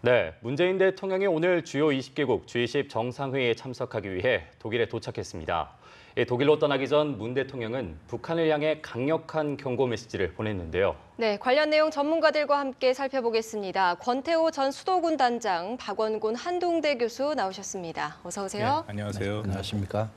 네, 문재인 대통령이 오늘 주요 20개국 G20 정상회의에 참석하기 위해 독일에 도착했습니다. 독일로 떠나기 전 문 대통령은 북한을 향해 강력한 경고 메시지를 보냈는데요. 네, 관련 내용 전문가들과 함께 살펴보겠습니다. 권태호 전 수도군 단장, 박원곤 한동대 교수 나오셨습니다. 어서 오세요. 네, 안녕하세요. 네, 안녕하십니까?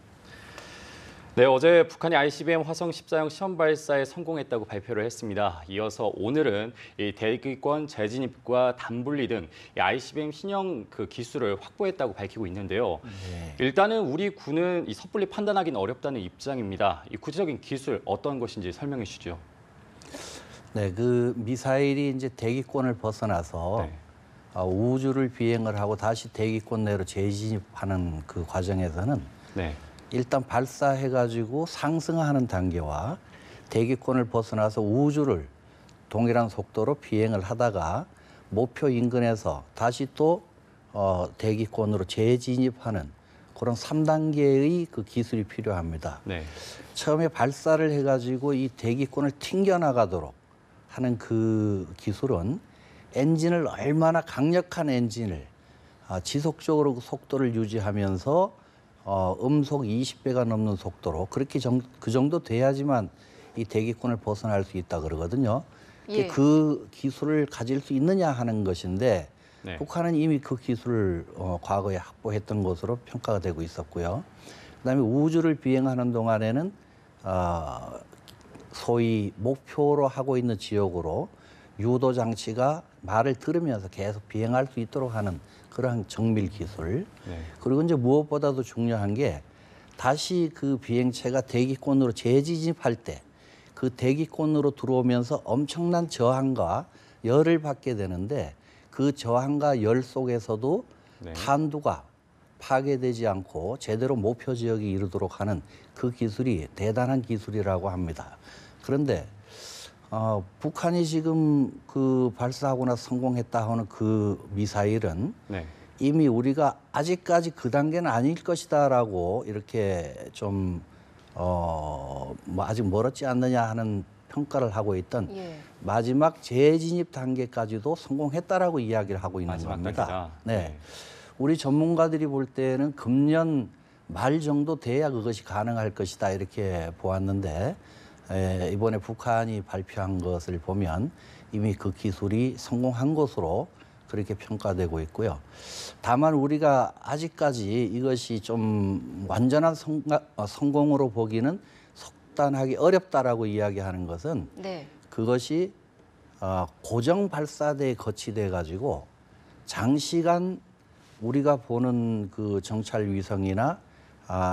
네, 어제 북한이 ICBM 화성 14형 시험 발사에 성공했다고 발표를 했습니다. 이어서 오늘은 이 대기권 재진입과 담분리 등 ICBM 신형 기술을 확보했다고 밝히고 있는데요. 네. 일단은 우리 군은 이 섣불리 판단하기는 어렵다는 입장입니다. 이 구체적인 기술 어떤 것인지 설명해 주시죠. 네, 그 미사일이 이제 대기권을 벗어나서 네. 우주를 비행을 하고 다시 대기권 내로 재진입하는 그 과정에서는 네. 일단 발사해가지고 상승하는 단계와 대기권을 벗어나서 우주를 동일한 속도로 비행을 하다가 목표 인근에서 다시 또 대기권으로 재진입하는 그런 3단계의 그 기술이 필요합니다. 네. 처음에 발사를 해가지고 이 대기권을 튕겨나가도록 하는 그 기술은 엔진을 얼마나 강력한 엔진을 지속적으로 그 속도를 유지하면서 음속 20배가 넘는 속도로 그렇게 그 정도 돼야지만 이 대기권을 벗어날 수 있다 그러거든요. 예. 그 기술을 가질 수 있느냐 하는 것인데 네. 북한은 이미 그 기술을 과거에 확보했던 것으로 평가가 되고 있었고요. 그다음에 우주를 비행하는 동안에는 소위 목표로 하고 있는 지역으로 유도 장치가 말을 들으면서 계속 비행할 수 있도록 하는 그러한 정밀 기술. 네. 그리고 이제 무엇보다도 중요한 게 다시 그 비행체가 대기권으로 재진입할 때 그 대기권으로 들어오면서 엄청난 저항과 열을 받게 되는데 그 저항과 열 속에서도 네. 탄두가 파괴되지 않고 제대로 목표 지역에 이르도록 하는 그 기술이 대단한 기술이라고 합니다. 그런데 북한이 지금 그 발사하고 나서 성공했다 하는 그 미사일은 네. 이미 우리가 아직까지 그 단계는 아닐 것이다라고 이렇게 좀 뭐 아직 멀었지 않느냐 하는 평가를 하고 있던 예. 마지막 재진입 단계까지도 성공했다라고 이야기를 하고 있는 마지막 겁니다. 단계다. 네. 우리 전문가들이 볼 때는 금년 말 정도 돼야 그것이 가능할 것이다 이렇게 보았는데 이번에 북한이 발표한 것을 보면 이미 그 기술이 성공한 것으로 그렇게 평가되고 있고요. 다만 우리가 아직까지 이것이 좀 완전한 성공으로 보기는 속단하기 어렵다라고 이야기하는 것은 네. 그것이 고정 발사대에 거치돼 가지고 장시간 우리가 보는 그 정찰 위성이나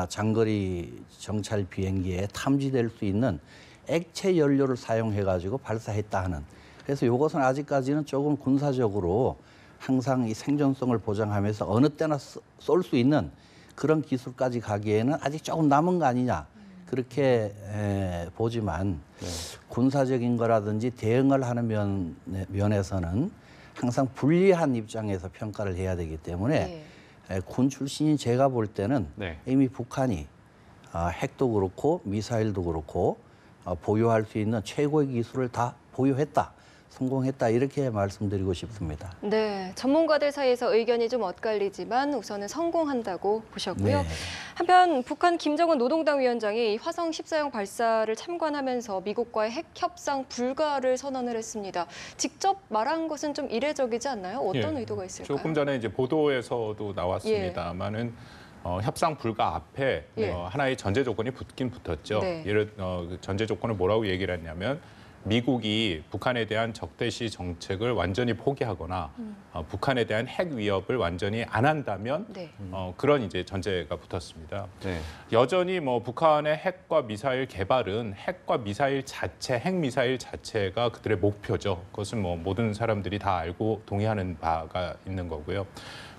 장거리 정찰 비행기에 탐지될 수 있는 액체 연료를 사용해 가지고 발사했다 하는. 그래서 이것은 아직까지는 조금 군사적으로 항상 이 생존성을 보장하면서 어느 때나 쏠 수 있는 그런 기술까지 가기에는 아직 조금 남은 거 아니냐 그렇게 보지만 네. 군사적인 거라든지 대응을 하는 면에서는 항상 불리한 입장에서 평가를 해야 되기 때문에 군 출신인 제가 볼 때는 네. 이미 북한이 핵도 그렇고 미사일도 그렇고 보유할 수 있는 최고의 기술을 다 보유했다. 성공했다 이렇게 말씀드리고 싶습니다. 네, 전문가들 사이에서 의견이 좀 엇갈리지만 우선은 성공한다고 보셨고요. 네. 한편 북한 김정은 노동당 위원장이 화성 14형 발사를 참관하면서 미국과의 핵 협상 불가를 선언을 했습니다. 직접 말한 것은 좀 이례적이지 않나요? 어떤 의도가 있을까요? 조금 전에 이제 보도에서도 나왔습니다만은 협상 불가 앞에 하나의 전제 조건이 붙긴 붙었죠. 네. 그 전제 조건을 뭐라고 얘기를 했냐면 미국이 북한에 대한 적대시 정책을 완전히 포기하거나 북한에 대한 핵 위협을 완전히 안 한다면 네. 그런 이제 전제가 붙었습니다. 네. 여전히 뭐 북한의 핵과 미사일 개발은 핵과 미사일 자체, 핵 미사일 자체가 그들의 목표죠. 그것은 뭐 모든 사람들이 다 알고 동의하는 바가 있는 거고요.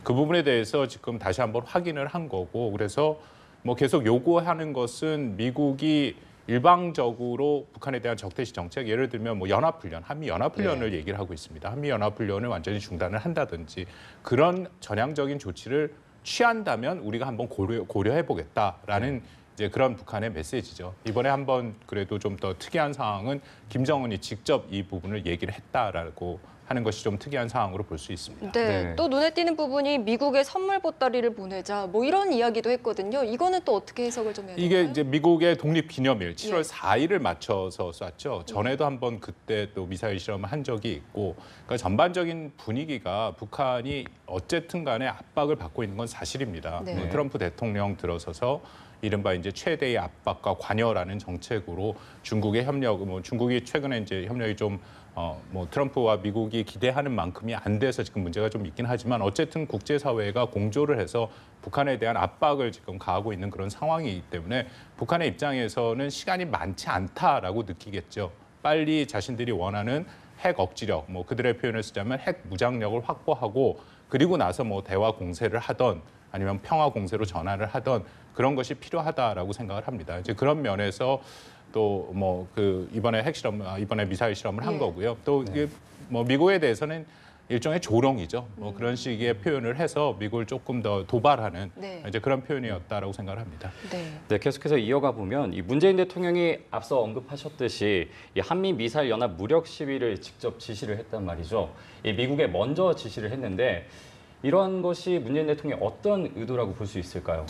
그 부분에 대해서 지금 다시 한번 확인을 한 거고 그래서 뭐 계속 요구하는 것은 미국이 일방적으로 북한에 대한 적대시 정책, 예를 들면 뭐 연합훈련, 한미 연합훈련을 얘기를 하고 있습니다. 한미 연합훈련을 완전히 중단을 한다든지 그런 전향적인 조치를 취한다면 우리가 한번 고려해 보겠다라는 이제 그런 북한의 메시지죠. 이번에 한번 그래도 좀 더 특이한 상황은 김정은이 직접 이 부분을 얘기를 했다라고 하는 것이 좀 특이한 상황으로 볼 수 있습니다. 네, 네. 또 눈에 띄는 부분이 미국에 선물 보따리를 보내자 뭐 이런 이야기도 했거든요. 이거는 또 어떻게 해석을 좀 해야 될까요? 이게 이제 미국의 독립기념일 7월 예. 4일을 맞춰서 쐈죠. 전에도 한번 그때 또 미사일 실험을 한 적이 있고, 그러니까 전반적인 분위기가 북한이 어쨌든 간에 압박을 받고 있는 건 사실입니다. 네. 뭐 트럼프 대통령 들어서서 이른바 이제 최대의 압박과 관여라는 정책으로 중국의 협력, 뭐 중국이 최근에 이제 협력이 좀 뭐 트럼프와 미국이 기대하는 만큼이 안 돼서 지금 문제가 좀 있긴 하지만 어쨌든 국제사회가 공조를 해서 북한에 대한 압박을 지금 가하고 있는 그런 상황이기 때문에 북한의 입장에서는 시간이 많지 않다라고 느끼겠죠. 빨리 자신들이 원하는 핵 억지력, 뭐 그들의 표현을 쓰자면 핵 무장력을 확보하고 그리고 나서 뭐 대화 공세를 하던 아니면 평화 공세로 전환을 하던 그런 것이 필요하다라고 생각을 합니다. 이제 그런 면에서 또 뭐 그 이번에 핵실험, 이번에 미사일 실험을 한 예. 거고요. 또 이게 뭐 미국에 대해서는 일종의 조롱이죠. 뭐 그런 식의 표현을 해서 미국을 조금 더 도발하는 네. 이제 그런 표현이었다라고 생각을 합니다. 네. 네, 계속해서 이어가 보면 이 문재인 대통령이 앞서 언급하셨듯이 이 한미 미사일 연합 무력 시위를 직접 지시를 했단 말이죠. 이 미국에 먼저 지시를 했는데 이런 것이 문재인 대통령의 어떤 의도라고 볼 수 있을까요?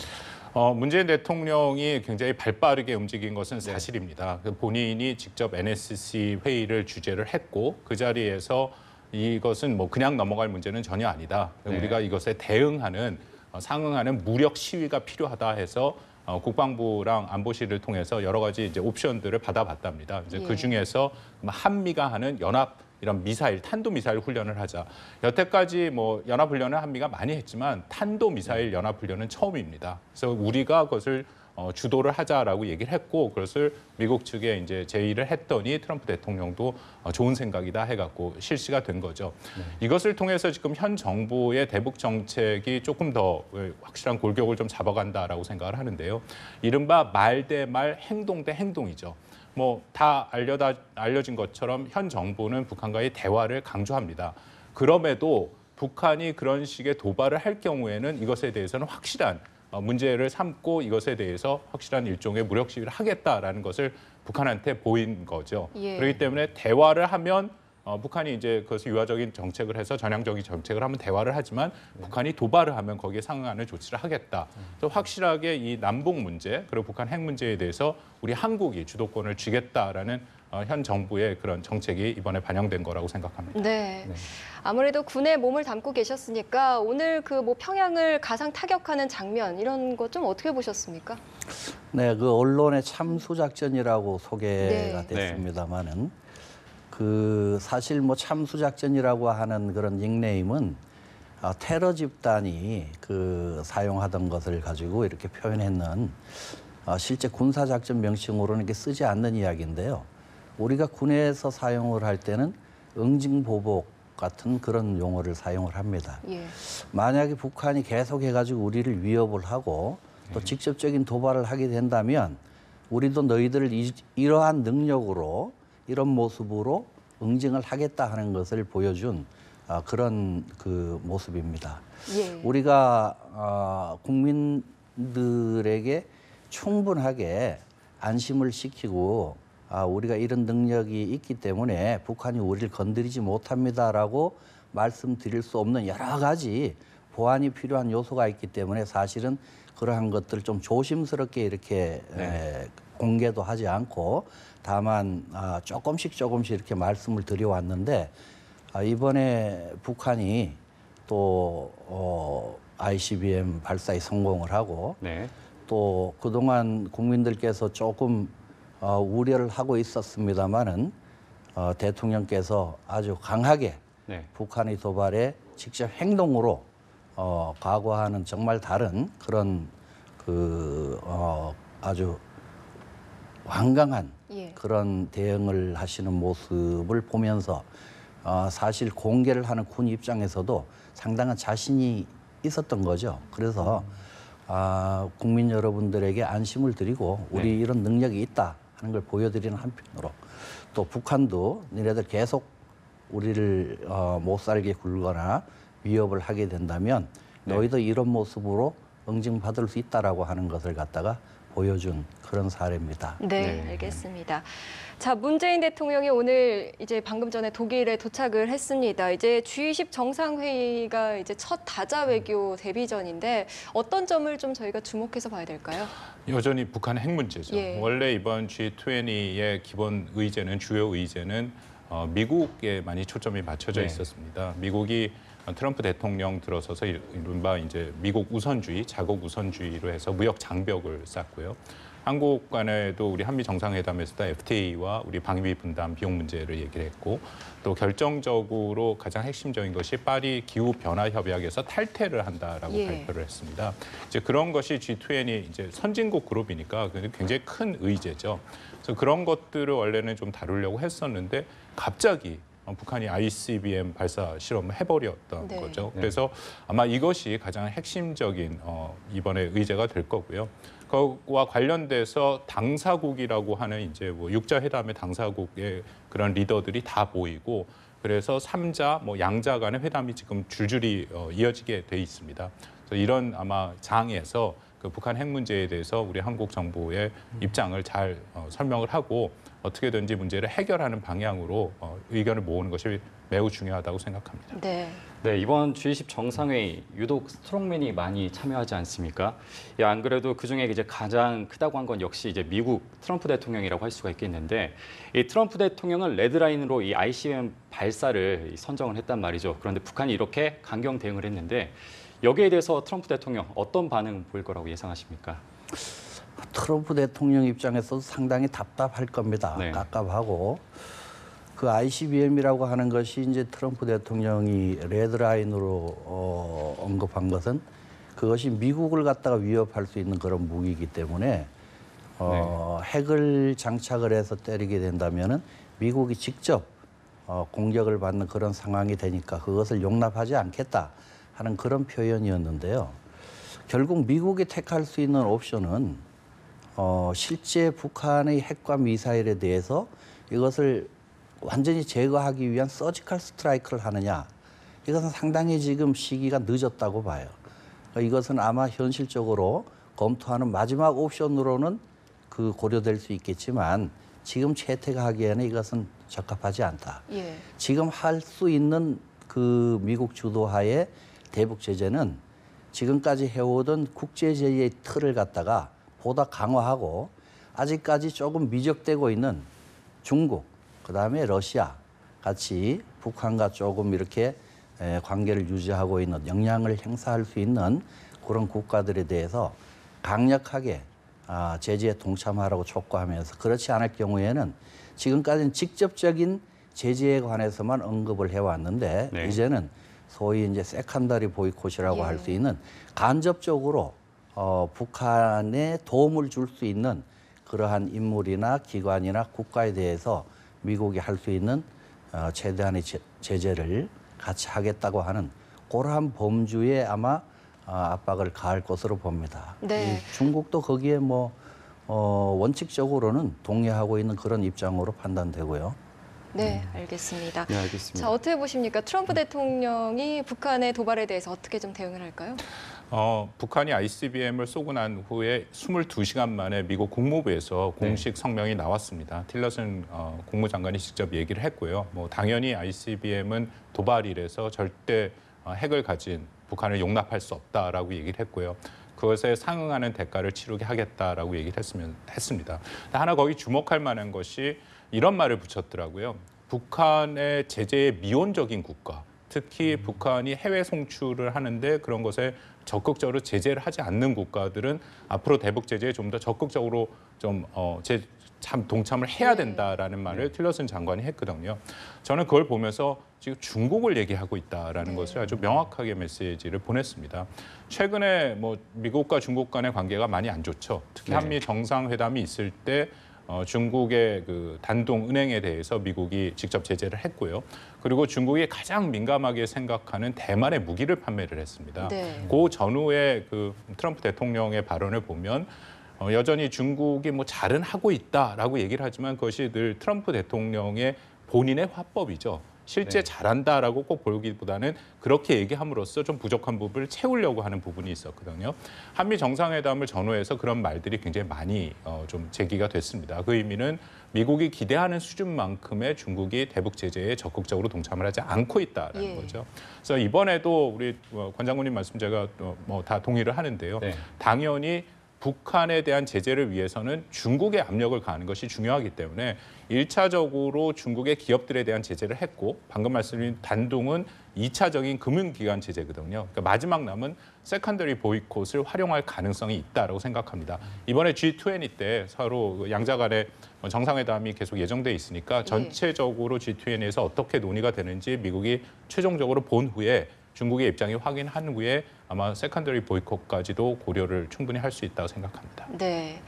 문재인 대통령이 굉장히 발빠르게 움직인 것은 사실입니다. 그 본인이 직접 NSC 회의를 주재를 했고 그 자리에서 이것은 뭐 그냥 넘어갈 문제는 전혀 아니다. 네. 우리가 이것에 대응하는 상응하는 무력 시위가 필요하다 해서 국방부랑 안보실을 통해서 여러 가지 이제 옵션들을 받아봤답니다. 이제 예. 그 중에서 한미가 하는 연합 이런 미사일, 탄도 미사일 훈련을 하자. 여태까지 뭐 연합 훈련을 한미가 많이 했지만 탄도 미사일 연합 훈련은 처음입니다. 그래서 우리가 그것을 주도를 하자라고 얘기를 했고 그것을 미국 측에 이제 제의를 했더니 트럼프 대통령도 좋은 생각이다 해갖고 실시가 된 거죠. 이것을 통해서 지금 현 정부의 대북 정책이 조금 더 확실한 골격을 좀 잡아간다라고 생각을 하는데요. 이른바 말 대 말, 행동 대 행동이죠. 뭐 다 알려진 것처럼 현 정부는 북한과의 대화를 강조합니다. 그럼에도 북한이 그런 식의 도발을 할 경우에는 이것에 대해서는 확실한 문제를 삼고 이것에 대해서 확실한 일종의 무력 시위를 하겠다라는 것을 북한한테 보인 거죠. 예. 그렇기 때문에 대화를 하면 북한이 이제 그것을 유화적인 정책을 해서 전향적인 정책을 하면 대화를 하지만 북한이 도발을 하면 거기에 상응하는 조치를 하겠다. 또 확실하게 이 남북 문제 그리고 북한 핵 문제에 대해서 우리 한국이 주도권을 쥐겠다라는 현 정부의 그런 정책이 이번에 반영된 거라고 생각합니다. 네. 아무래도 군에 몸을 담고 계셨으니까 오늘 그 뭐 평양을 가상 타격하는 장면 이런 거 좀 어떻게 보셨습니까? 네, 그 언론의 참수작전이라고 소개가 네. 됐습니다만은 그 사실 뭐 참수작전이라고 하는 그런 닉네임은 테러 집단이 그 사용하던 것을 가지고 이렇게 표현했는 실제 군사작전 명칭으로는 이렇게 쓰지 않는 이야기인데요. 우리가 군에서 사용을 할 때는 응징보복 같은 그런 용어를 사용을 합니다. 예. 만약에 북한이 계속해가지고 우리를 위협을 하고 또 직접적인 도발을 하게 된다면 우리도 너희들을 이러한 능력으로 이런 모습으로 응징을 하겠다 하는 것을 보여준 그런 그 모습입니다. 예. 우리가 국민들에게 충분하게 안심을 시키고 우리가 이런 능력이 있기 때문에 북한이 우리를 건드리지 못합니다라고 말씀드릴 수 없는 여러 가지 보완이 필요한 요소가 있기 때문에 사실은 그러한 것들 좀 조심스럽게 이렇게 공개도 하지 않고 다만 조금씩 이렇게 말씀을 드려왔는데 이번에 북한이 또 ICBM 발사에 성공을 하고 네. 또 그동안 국민들께서 조금 우려를 하고 있었습니다마는 대통령께서 아주 강하게 네. 북한의 도발에 직접 행동으로 각오하는 정말 다른 그런 그 아주 완강한 예. 그런 대응을 하시는 모습을 보면서 사실 공개를 하는 군 입장에서도 상당한 자신이 있었던 거죠. 그래서 국민 여러분들에게 안심을 드리고 우리 이런 능력이 있다 하는 걸 보여드리는 한편으로 또 북한도 니네들 계속 우리를 못 살게 굴거나 위협을 하게 된다면 너희도 이런 모습으로 응징받을 수 있다라고 하는 것을 갖다가 보여준 그런 사례입니다. 네, 알겠습니다. 자, 문재인 대통령이 오늘 이제 방금 전에 독일에 도착을 했습니다. 이제 G20 정상회의가 이제 첫 다자 외교 데뷔전인데 어떤 점을 좀 저희가 주목해서 봐야 될까요? 여전히 북한 핵 문제죠. 예. 원래 이번 G20의 기본 의제는 주요 의제는 미국에 많이 초점이 맞춰져 네. 있었습니다. 미국이 트럼프 대통령 들어서서 이른바 이제 미국 우선주의, 자국 우선주의로 해서 무역 장벽을 쌓고요. 한국 간에도 우리 한미 정상회담에서도 FTA와 우리 방위 분담 비용 문제를 얘기를 했고 또 결정적으로 가장 핵심적인 것이 파리 기후 변화 협약에서 탈퇴를 한다라고 예. 발표를 했습니다. 이제 그런 것이 G20 이제 선진국 그룹이니까 굉장히 큰 의제죠. 그래서 그런 것들을 원래는 좀 다루려고 했었는데 갑자기 북한이 ICBM 발사 실험을 해버렸던 네. 거죠. 네. 그래서 아마 이것이 가장 핵심적인 이번에 의제가 될 거고요. 그와 관련돼서 당사국이라고 하는 이제 뭐 육자회담의 당사국의 그런 리더들이 다 모이고 그래서 삼자 뭐 양자 간의 회담이 지금 줄줄이 이어지게 돼 있습니다. 그래서 이런 아마 장에서 그 북한 핵 문제에 대해서 우리 한국 정부의 입장을 잘 설명을 하고 어떻게든지 문제를 해결하는 방향으로 의견을 모으는 것이 매우 중요하다고 생각합니다. 네. 네, 이번 G20 정상회의 유독 스트롱맨이 많이 참여하지 않습니까? 예, 안 그래도 그중에 이제 가장 크다고 한 건 역시 이제 미국 트럼프 대통령이라고 할 수가 있겠는데 이 트럼프 대통령은 레드라인으로 이 ICBM 발사를 선정을 했단 말이죠. 그런데 북한이 이렇게 강경 대응을 했는데 여기에 대해서 트럼프 대통령 어떤 반응 보일 거라고 예상하십니까? 트럼프 대통령 입장에서도 상당히 답답할 겁니다. 네. 깝깝하고 그 ICBM이라고 하는 것이 이제 트럼프 대통령이 레드라인으로 언급한 것은 그것이 미국을 갖다가 위협할 수 있는 그런 무기이기 때문에 핵을 장착을 해서 때리게 된다면은 미국이 직접 공격을 받는 그런 상황이 되니까 그것을 용납하지 않겠다 하는 그런 표현이었는데요. 결국 미국이 택할 수 있는 옵션은 실제 북한의 핵과 미사일에 대해서 이것을 완전히 제거하기 위한 서지컬 스트라이크를 하느냐. 이것은 상당히 지금 시기가 늦었다고 봐요. 이것은 아마 현실적으로 검토하는 마지막 옵션으로는 그 고려될 수 있겠지만 지금 채택하기에는 이것은 적합하지 않다. 예. 지금 할 수 있는 그 미국 주도하에 대북 제재는 지금까지 해오던 국제 제재의 틀을 갖다가 보다 강화하고 아직까지 조금 미적되고 있는 중국, 그다음에 러시아 같이 북한과 조금 이렇게 관계를 유지하고 있는 영향을 행사할 수 있는 그런 국가들에 대해서 강력하게 제재에 동참하라고 촉구하면서 그렇지 않을 경우에는 지금까지는 직접적인 제재에 관해서만 언급을 해왔는데 네. 이제는 소위 이제 세컨더리 보이콧이라고 예. 할 수 있는 간접적으로 북한에 도움을 줄 수 있는 그러한 인물이나 기관이나 국가에 대해서 미국이 할 수 있는 최대한의 제재를 같이 하겠다고 하는 그러한 범주에 아마 압박을 가할 것으로 봅니다. 네. 이 중국도 거기에 뭐 원칙적으로는 동의하고 있는 그런 입장으로 판단되고요. 네, 알겠습니다. 네, 알겠습니다. 자, 어떻게 보십니까? 트럼프 대통령이 북한의 도발에 대해서 어떻게 좀 대응을 할까요? 북한이 ICBM을 쏘고 난 후에 22시간 만에 미국 국무부에서 공식 성명이 나왔습니다. 틸러슨 국무장관이 직접 얘기를 했고요. 뭐 당연히 ICBM은 도발이라서 절대 핵을 가진 북한을 용납할 수 없다라고 얘기를 했고요. 그것에 상응하는 대가를 치르게 하겠다라고 얘기를 했습니다. 하나 거기 주목할 만한 것이 이런 말을 붙였더라고요. 북한의 제재에 미온적인 국가, 특히 북한이 해외 송출을 하는데 그런 것에 적극적으로 제재를 하지 않는 국가들은 앞으로 대북 제재에 좀 더 적극적으로 참 동참을 해야 된다라는 말을 틸러슨 장관이 했거든요. 저는 그걸 보면서 지금 중국을 얘기하고 있다라는 것을 아주 명확하게 메시지를 보냈습니다. 최근에 뭐 미국과 중국 간의 관계가 많이 안 좋죠. 특히 한미 정상회담이 있을 때 중국의 그 단동 은행에 대해서 미국이 직접 제재를 했고요. 그리고 중국이 가장 민감하게 생각하는 대만에 무기를 판매를 했습니다. 네. 그 전후에 그 트럼프 대통령의 발언을 보면 여전히 중국이 뭐 잘은 하고 있다라고 얘기를 하지만 그것이 늘 트럼프 대통령의 본인의 화법이죠. 실제 네. 잘한다라고 꼭 보기보다는 그렇게 얘기함으로써 좀 부족한 부분을 채우려고 하는 부분이 있었거든요. 한미 정상회담을 전후해서 그런 말들이 굉장히 많이 좀 제기가 됐습니다. 그 의미는 미국이 기대하는 수준만큼의 중국이 대북 제재에 적극적으로 동참을 하지 않고 있다라는 예. 거죠. 그래서 이번에도 우리 권 장군님 말씀 제가 뭐 다 동의를 하는데요. 네. 당연히 북한에 대한 제재를 위해서는 중국의 압력을 가하는 것이 중요하기 때문에 1차적으로 중국의 기업들에 대한 제재를 했고 방금 말씀드린 단둥은 2차적인 금융기관 제재거든요. 그러니까 마지막 남은 세컨더리 보이콧을 활용할 가능성이 있다고 생각합니다. 이번에 G20 때 서로 양자 간의 정상회담이 계속 예정돼 있으니까 전체적으로 G20에서 어떻게 논의가 되는지 미국이 최종적으로 본 후에 중국의 입장이 확인한 후에 아마 세컨더리 보이콧까지도 고려를 충분히 할 수 있다고 생각합니다. 네.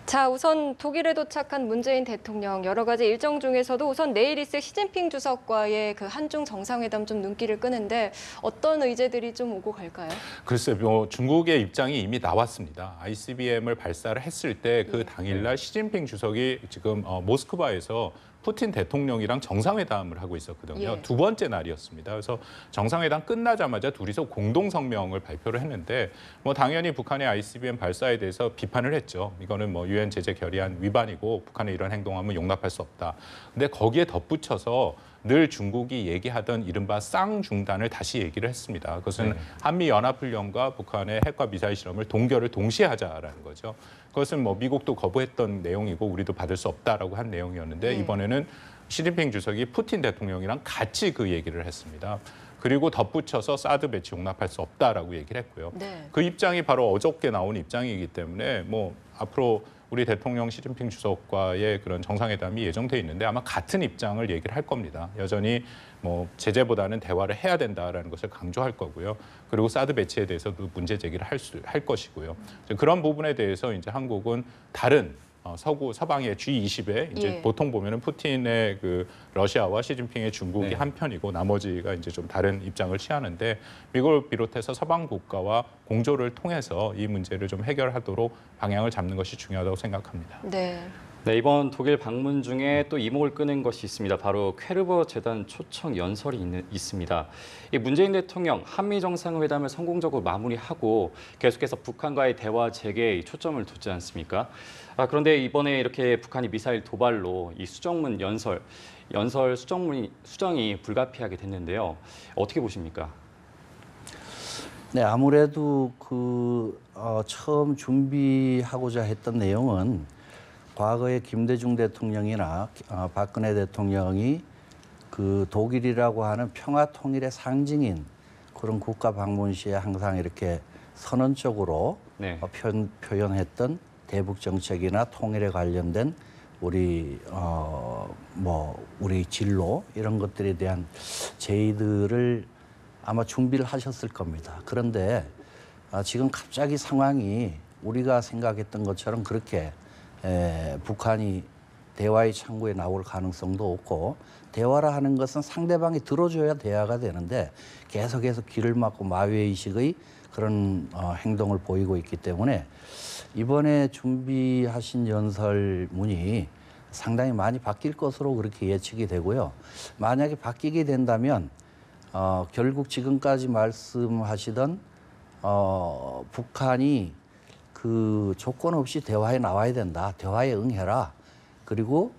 자, 우선 독일에 도착한 문재인 대통령 여러 가지 일정 중에서도 우선 내일 있을 시진핑 주석과의 그 한중 정상회담 좀 눈길을 끄는데 어떤 의제들이 좀 오고 갈까요? 글쎄요, 중국의 입장이 이미 나왔습니다. ICBM을 발사를 했을 때 그 당일날 시진핑 주석이 지금 모스크바에서 푸틴 대통령이랑 정상회담을 하고 있었거든요. 예. 두 번째 날이었습니다. 그래서 정상회담 끝나자마자 둘이서 공동 성명을 발표를 했는데 뭐 당연히 북한의 ICBM 발사에 대해서 비판을 했죠. 이거는 뭐 유엔 제재 결의안 위반이고 북한의 이런 행동하면 용납할 수 없다. 근데 거기에 덧붙여서 늘 중국이 얘기하던 이른바 쌍중단을 다시 얘기를 했습니다. 그것은 한미연합훈련과 북한의 핵과 미사일 실험을 동결을 동시에 하자라는 거죠. 그것은 뭐 미국도 거부했던 내용이고 우리도 받을 수 없다라고 한 내용이었는데 이번에는 시진핑 주석이 푸틴 대통령이랑 같이 그 얘기를 했습니다. 그리고 덧붙여서 사드 배치 용납할 수 없다라고 얘기를 했고요. 네. 그 입장이 바로 어저께 나온 입장이기 때문에 뭐 앞으로 우리 대통령 시진핑 주석과의 그런 정상회담이 예정돼 있는데 아마 같은 입장을 얘기를 할 겁니다. 여전히 뭐 제재보다는 대화를 해야 된다라는 것을 강조할 거고요. 그리고 사드 배치에 대해서도 문제 제기를 할 것이고요. 그런 부분에 대해서 이제 한국은 다른 서방의 G20에 이제 예. 보통 보면은 푸틴의 그 러시아와 시진핑의 중국이 네. 한 편이고 나머지가 이제 좀 다른 입장을 취하는데 미국을 비롯해서 서방 국가와 공조를 통해서 이 문제를 좀 해결하도록 방향을 잡는 것이 중요하다고 생각합니다. 네. 네, 이번 독일 방문 중에 또 이목을 끄는 것이 있습니다. 바로 퀘르버 재단 초청 연설이 있습니다. 이 문재인 대통령 한미 정상회담을 성공적으로 마무리하고 계속해서 북한과의 대화 재개에 초점을 두지 않습니까? 그런데 이번에 이렇게 북한이 미사일 도발로 이 수정문 연설 수정이 불가피하게 됐는데요. 어떻게 보십니까? 네, 아무래도 처음 준비하고자 했던 내용은 과거에 김대중 대통령이나 박근혜 대통령이 그 독일이라고 하는 평화 통일의 상징인 그런 국가 방문 시에 항상 이렇게 선언적으로 네. 표현했던 대북 정책이나 통일에 관련된 우리 우리 진로 이런 것들에 대한 제의들을 아마 준비를 하셨을 겁니다. 그런데 지금 갑자기 상황이 우리가 생각했던 것처럼 그렇게 북한이 대화의 창구에 나올 가능성도 없고 대화라 하는 것은 상대방이 들어줘야 대화가 되는데 계속해서 귀를 막고 마외의식의 그런 행동을 보이고 있기 때문에 이번에 준비하신 연설문이 상당히 많이 바뀔 것으로 그렇게 예측이 되고요. 만약에 바뀌게 된다면 결국 지금까지 말씀하시던 북한이 그 조건 없이 대화에 나와야 된다. 대화에 응해라. 그리고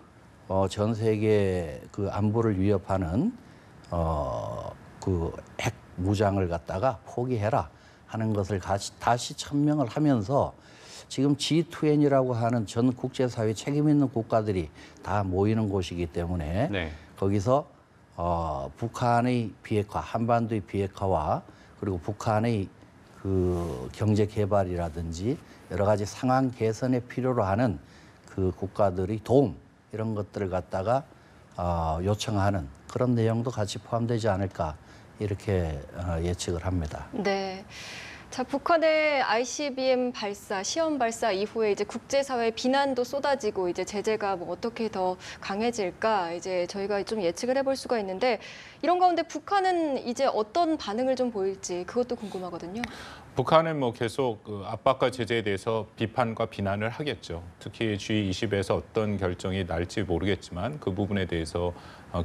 전 세계 그 안보를 위협하는 그 핵 무장을 갖다가 포기해라 하는 것을 다시 천명을 하면서 지금 G20이라고 하는 전 국제사회 책임 있는 국가들이 다 모이는 곳이기 때문에 네. 거기서 북한의 비핵화, 한반도의 비핵화와 그리고 북한의 그 경제 개발이라든지 여러 가지 상황 개선에 필요로 하는 그 국가들의 도움 이런 것들을 갖다가 요청하는 그런 내용도 같이 포함되지 않을까 이렇게 예측을 합니다. 네. 자, 북한의 ICBM 발사, 시험 발사 이후에 이제 국제사회 비난도 쏟아지고 이제 제재가 뭐 어떻게 더 강해질까 이제 저희가 좀 예측을 해볼 수가 있는데 이런 가운데 북한은 이제 어떤 반응을 좀 보일지 그것도 궁금하거든요. 북한은 뭐 계속 그 압박과 제재에 대해서 비판과 비난을 하겠죠. 특히 G20에서 어떤 결정이 날지 모르겠지만 그 부분에 대해서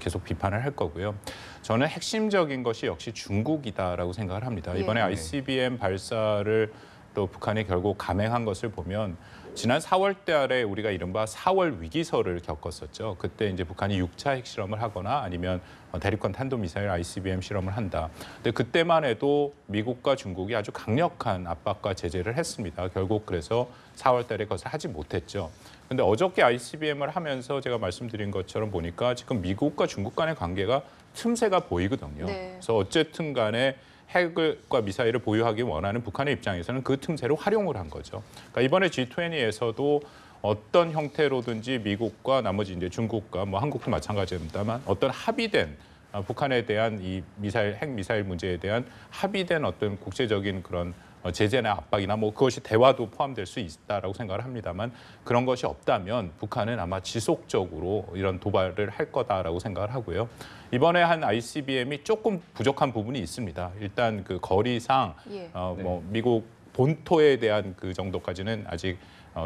계속 비판을 할 거고요. 저는 핵심적인 것이 역시 중국이다라고 생각을 합니다. 이번에 예. ICBM 발사를 또 북한이 결국 감행한 것을 보면 지난 4월 달에 우리가 이른바 4월 위기설을 겪었었죠. 그때 이제 북한이 6차 핵실험을 하거나 아니면 대륙간 탄도미사일 ICBM 실험을 한다. 근데 그때만 해도 미국과 중국이 아주 강력한 압박과 제재를 했습니다. 결국 그래서 4월 달에 그것을 하지 못했죠. 근데 어저께 ICBM을 하면서 제가 말씀드린 것처럼 보니까 지금 미국과 중국 간의 관계가 틈새가 보이거든요. 네. 그래서 어쨌든 간에 핵과 미사일을 보유하기 원하는 북한의 입장에서는 그 틈새를 활용을 한 거죠. 그러니까 이번에 G20에서도 어떤 형태로든지 미국과 나머지 이제 중국과 뭐 한국도 마찬가지입니다만 어떤 합의된 북한에 대한 이 핵 미사일 문제에 대한 합의된 어떤 국제적인 그런 제재나 압박이나 뭐 그것이 대화도 포함될 수 있다라고 생각을 합니다만 그런 것이 없다면 북한은 아마 지속적으로 이런 도발을 할 거다라고 생각을 하고요. 이번에 한 ICBM이 조금 부족한 부분이 있습니다. 일단 그 거리상 예. 뭐 미국 본토에 대한 그 정도까지는 아직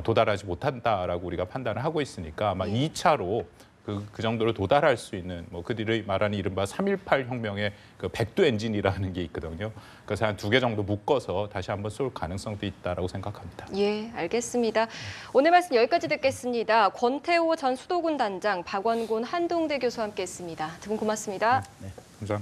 도달하지 못한다라고 우리가 판단을 하고 있으니까 아마 2차로 그 정도로 도달할 수 있는 뭐 그들이 말하는 이른바 3.18 혁명의 그 백두 엔진이라는 게 있거든요. 그래서 한 2개 정도 묶어서 다시 한번 쏠 가능성도 있다라고 생각합니다. 예, 알겠습니다. 오늘 말씀 여기까지 듣겠습니다. 권태호 전 수도군 단장, 박원곤 한동대 교수와 함께했습니다. 두 분 고맙습니다. 감사합니다.